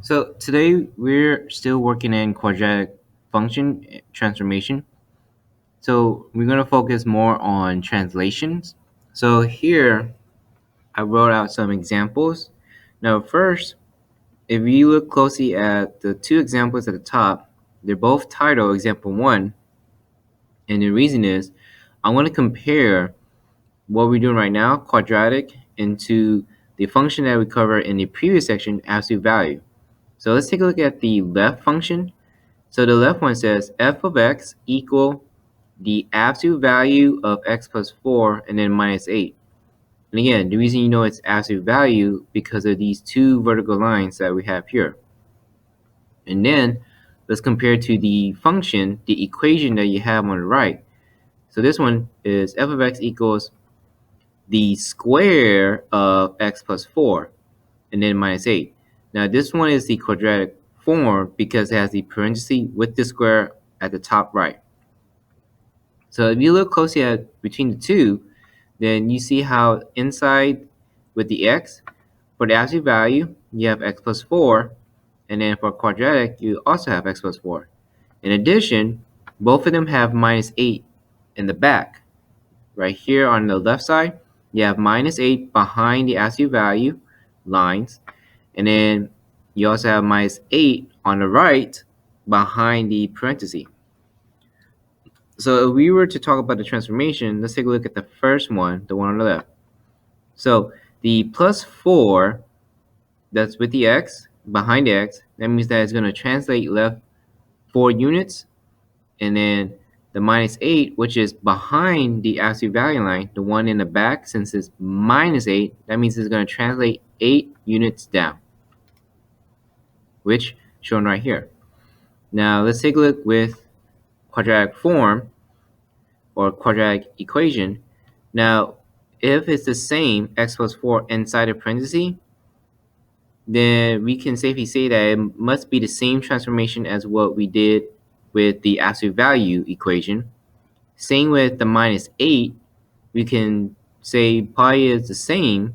So today we're still working in quadratic function transformation. So we're going to focus more on translations. So here I wrote out some examples. Now first, if you look closely at the two examples at the top, they're both titled example 1. And the reason is I want to compare what we're doing right now, quadratic, into the function that we covered in the previous section, absolute value. So let's take a look at the left function. So the left one says f of x equal the absolute value of x plus 4 and then minus 8. And again, the reason you know it's absolute value because of these two vertical lines that we have here. And then let's compare to the function, the equation that you have on the right. So this one is f of x equals the square of x plus 4 and then minus 8. Now this one is the quadratic form because it has the parenthesis with the square at the top right. So if you look closely at between the two, then you see how inside with the x, for the absolute value, you have x plus 4, and then for quadratic, you also have x plus 4. In addition, both of them have minus 8 in the back. Right here on the left side, you have minus 8 behind the absolute value lines, and then you also have minus 8 on the right behind the parenthesis. So if we were to talk about the transformation, let's take a look at the first one, the one on the left. So the plus 4, that's with the x, behind the x, that means that it's going to translate left 4 units. And then the minus 8, which is behind the absolute value line, the one in the back, since it's minus 8, that means it's going to translate 8 units down, which shown right here. Now let's take a look with quadratic form or quadratic equation. Now, if it's the same x plus 4 inside a parenthesis, then we can safely say that it must be the same transformation as what we did with the absolute value equation. Same with the minus 8, we can say pi is the same,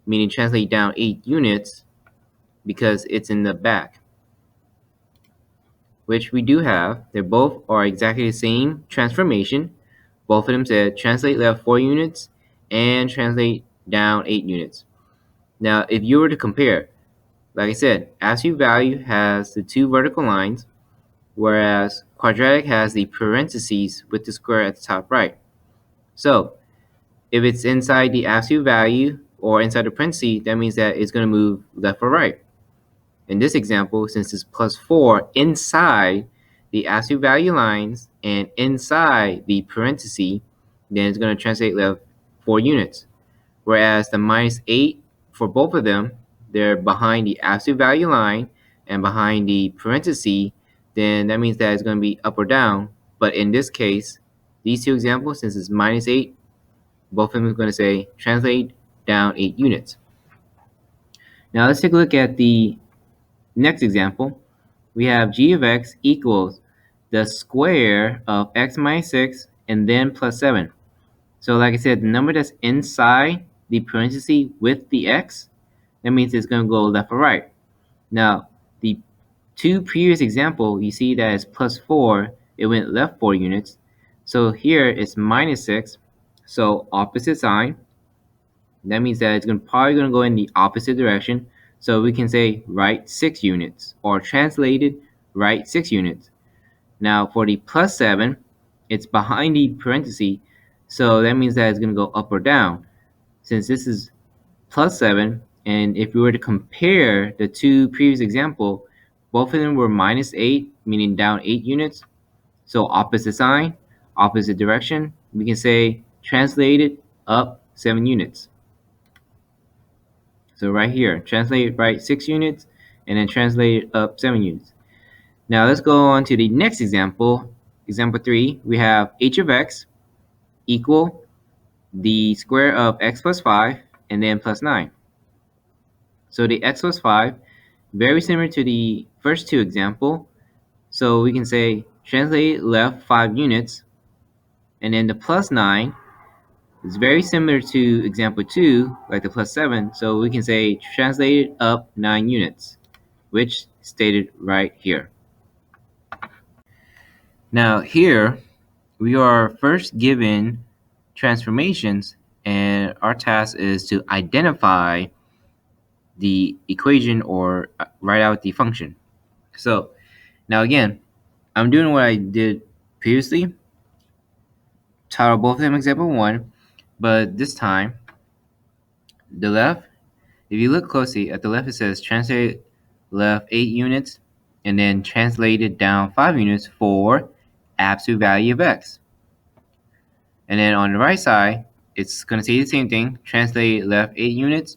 meaning translate down 8 units because it's in the back, which we do have. They both are exactly the same transformation. Both of them said translate left 4 units and translate down 8 units. Now, if you were to compare, like I said, absolute value has the two vertical lines, whereas quadratic has the parentheses with the square at the top right. So, if it's inside the absolute value or inside the parentheses, that means that it's going to move left or right. In this example, since it's plus 4 inside the absolute value lines and inside the parenthesis, then it's going to translate left 4 units. Whereas the minus 8, for both of them, they're behind the absolute value line and behind the parenthesis, then that means that it's going to be up or down. But in this case, these two examples, since it's minus 8, both of them is going to say translate down 8 units. Now let's take a look at the next example. We have g of x equals the square of x minus 6 and then plus 7. So like I said, the number that's inside the parenthesis with the x, that means it's going to go left or right. Now, the two previous examples, you see that it's plus 4, it went left 4 units. So here it's minus 6, so opposite sign. That means that it's probably going to go in the opposite direction. So we can say right 6 units or translated right 6 units. Now for the plus 7, it's behind the parenthesis. So that means that it's going to go up or down. Since this is plus 7, and if we were to compare the two previous examples, both of them were minus 8, meaning down 8 units. So opposite sign, opposite direction, we can say translated up 7 units. So right here, translate right 6 units and then translate it up 7 units. Now let's go on to the next example. Example 3, we have h of x equal the square of x plus 5 and then plus 9. So the x plus 5, very similar to the first two example. So we can say translate left 5 units, and then the plus 9 is very similar to example 2, like the plus 7. So we can say translate it up 9 units, which stated right here. Now here, we are first given transformations, and our task is to identify the equation or write out the function. So now again, I'm doing what I did previously, title both of them example 1, but this time, the left, if you look closely, at the left it says translate left 8 units, and then translate it down 5 units for absolute value of x. And then on the right side, it's going to say the same thing, translate left 8 units,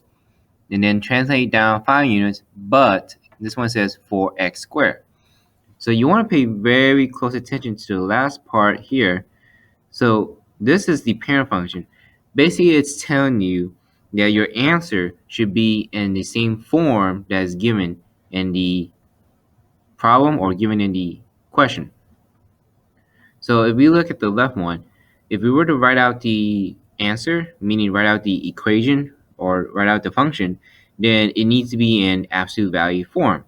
and then translate down 5 units, but this one says for x squared. So you want to pay very close attention to the last part here. So this is the parent function. Basically, it's telling you that your answer should be in the same form that is given in the problem or given in the question. So if we look at the left one, if we were to write out the answer, meaning write out the equation or write out the function, then it needs to be in absolute value form.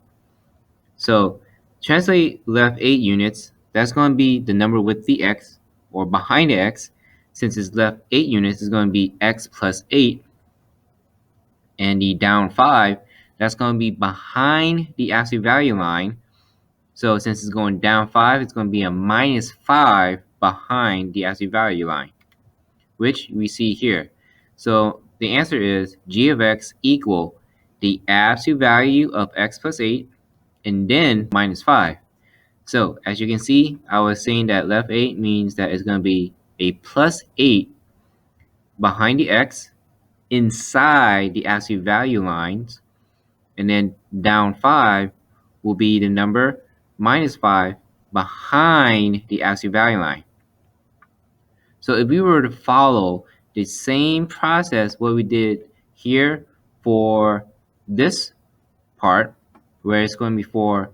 So translate left 8 units, that's going to be the number with the x or behind the x. Since it's left 8 units, it's going to be x plus 8. And the down 5, that's going to be behind the absolute value line. So since it's going down 5, it's going to be a minus 5 behind the absolute value line, which we see here. So the answer is g of x equal the absolute value of x plus 8 and then minus 5. So as you can see, I was saying that left 8 means that it's going to be a plus 8 behind the x inside the absolute value lines, and then down 5 will be the number minus 5 behind the absolute value line. So if we were to follow the same process what we did here for this part, where it's going to be for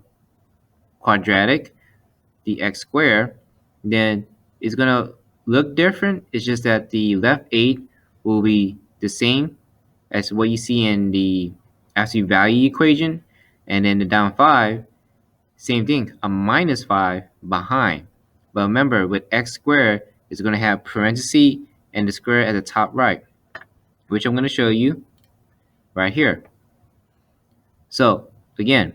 quadratic, the x squared, then it's going to look different. It's just that the left 8 will be the same as what you see in the absolute value equation, and then the down 5, same thing, a minus 5 behind. But remember, with x squared, it's going to have parentheses and the square at the top right, which I'm going to show you right here. So again,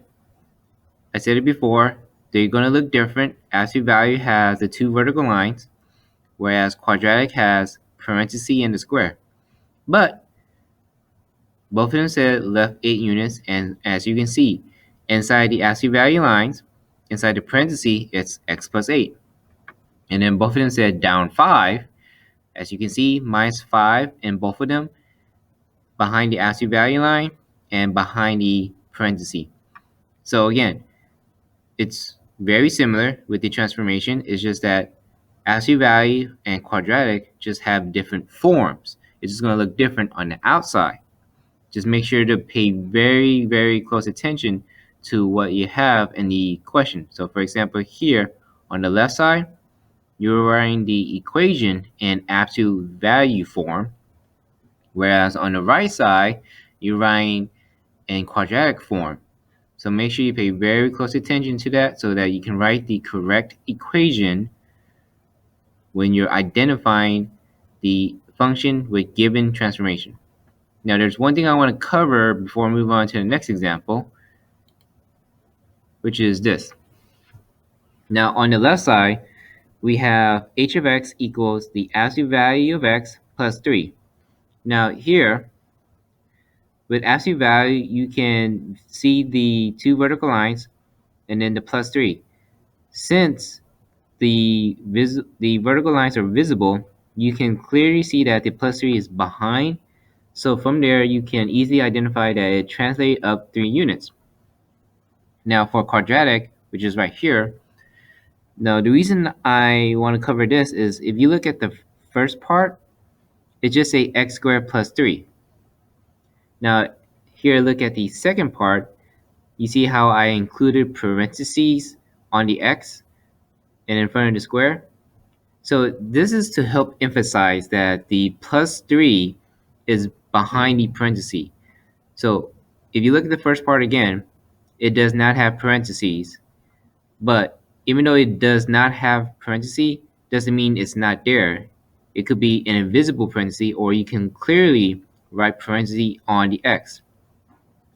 I said it before, they're going to look different. Absolute value has the 2 vertical lines, whereas quadratic has parentheses and the square. But both of them said left 8 units, and as you can see, inside the absolute value lines, inside the parentheses, it's x plus 8. And then both of them said down 5. As you can see, minus 5 in both of them, behind the absolute value line and behind the parentheses. So again, it's very similar with the transformation. It's just that absolute value and quadratic just have different forms. It's just going to look different on the outside. Just make sure to pay very, very close attention to what you have in the question. So for example, here on the left side, you're writing the equation in absolute value form, whereas on the right side, you're writing in quadratic form. So make sure you pay very close attention to that so that you can write the correct equation when you're identifying the function with given transformation. Now, there's one thing I want to cover before we move on to the next example, which is this. Now, on the left side, we have h of x equals the absolute value of x plus 3. Now, here, with absolute value, you can see the 2 vertical lines and then the plus 3. Since the vertical lines are visible, you can clearly see that the plus 3 is behind. So from there, you can easily identify that it translates up 3 units. Now for quadratic, which is right here, now the reason I want to cover this is if you look at the first part, it just say x squared plus 3. Now here, look at the second part. You see how I included parentheses on the x and in front of the square? So this is to help emphasize that the plus 3 is behind the parentheses. So if you look at the first part again, it does not have parentheses. But even though it does not have parentheses, doesn't mean it's not there. It could be an invisible parenthesis, or you can clearly write parentheses on the x.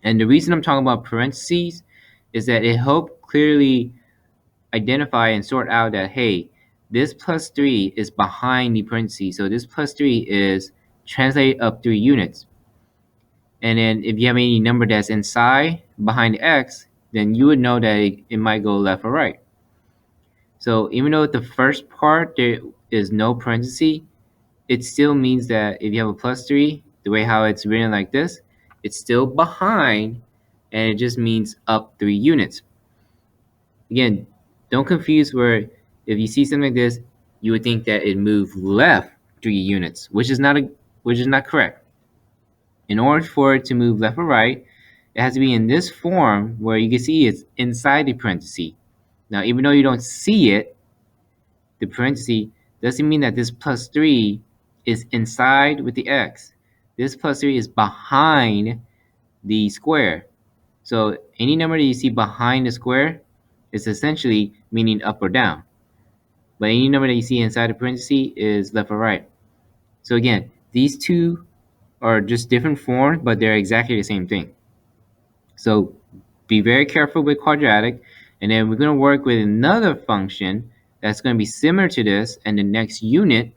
And the reason I'm talking about parentheses is that it helps clearly identify and sort out that, hey, this plus 3 is behind the parentheses. So this plus 3 is translated up 3 units. And then if you have any number that's inside behind the x, then you would know that it might go left or right. So even though the first part there is no parenthesis, it still means that if you have a plus 3, the way how it's written like this, it's still behind, and it just means up 3 units. Again, don't confuse where if you see something like this, you would think that it moved left 3 units, which is not correct. In order for it to move left or right, it has to be in this form where you can see it's inside the parenthesis. Now, even though you don't see it, the parenthesis doesn't mean that this plus 3 is inside with the x. This plus 3 is behind the square. So any number that you see behind the square is essentially meaning up or down. But any number that you see inside the parenthesis is left or right. So again, these two are just different forms, but they're exactly the same thing. So be very careful with quadratic, and then we're going to work with another function that's going to be similar to this in the next unit,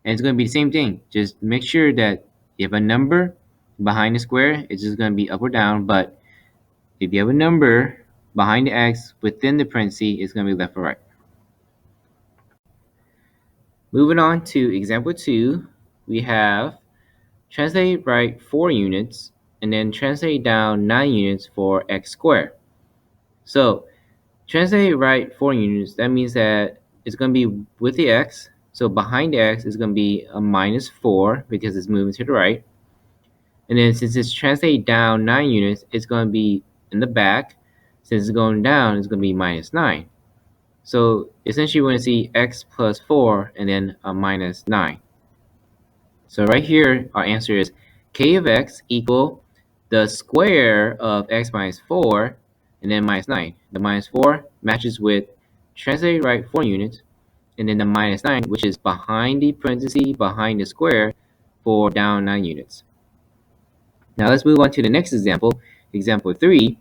and it's going to be the same thing. Just make sure that you have a number behind the square, it's just going to be up or down, but if you have a number behind the x within the parenthesis, it's going to be left or right. Moving on to example 2, we have translate right 4 units and then translate down 9 units for x squared. So translate right 4 units, that means that it's going to be with the x. So behind the x is going to be a minus 4 because it's moving to the right. And then since it's translate down 9 units, it's going to be in the back. Since it's going down, it's going to be minus 9. So essentially we're going to see x plus 4 and then a minus 9. So right here, our answer is k of x equal the square of x minus 4 and then minus 9. The minus 4 matches with translate right 4 units, and then the minus 9, which is behind the parenthesis, behind the square, for down 9 units. Now let's move on to the next example, example 3.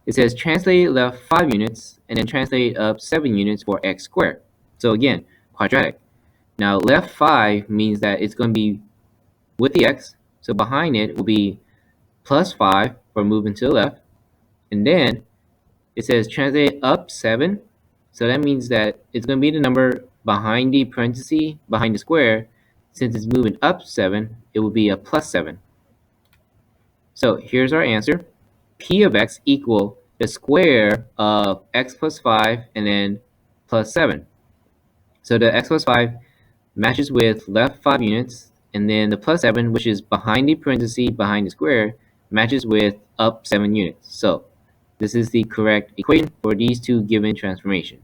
It says translate left 5 units and then translate up 7 units for x squared. So again, quadratic. Now left 5 means that it's going to be with the x, so behind it will be plus 5 for moving to the left, and then it says translate up 7, so that means that it's going to be the number behind the parenthesis, behind the square. Since it's moving up 7, it will be a plus 7. So here's our answer. P of x equal the square of x plus 5 and then plus 7. So the x plus 5 matches with left 5 units, and then the plus 7, which is behind the parenthesis, behind the square, matches with up 7 units. So this is the correct equation for these two given transformations.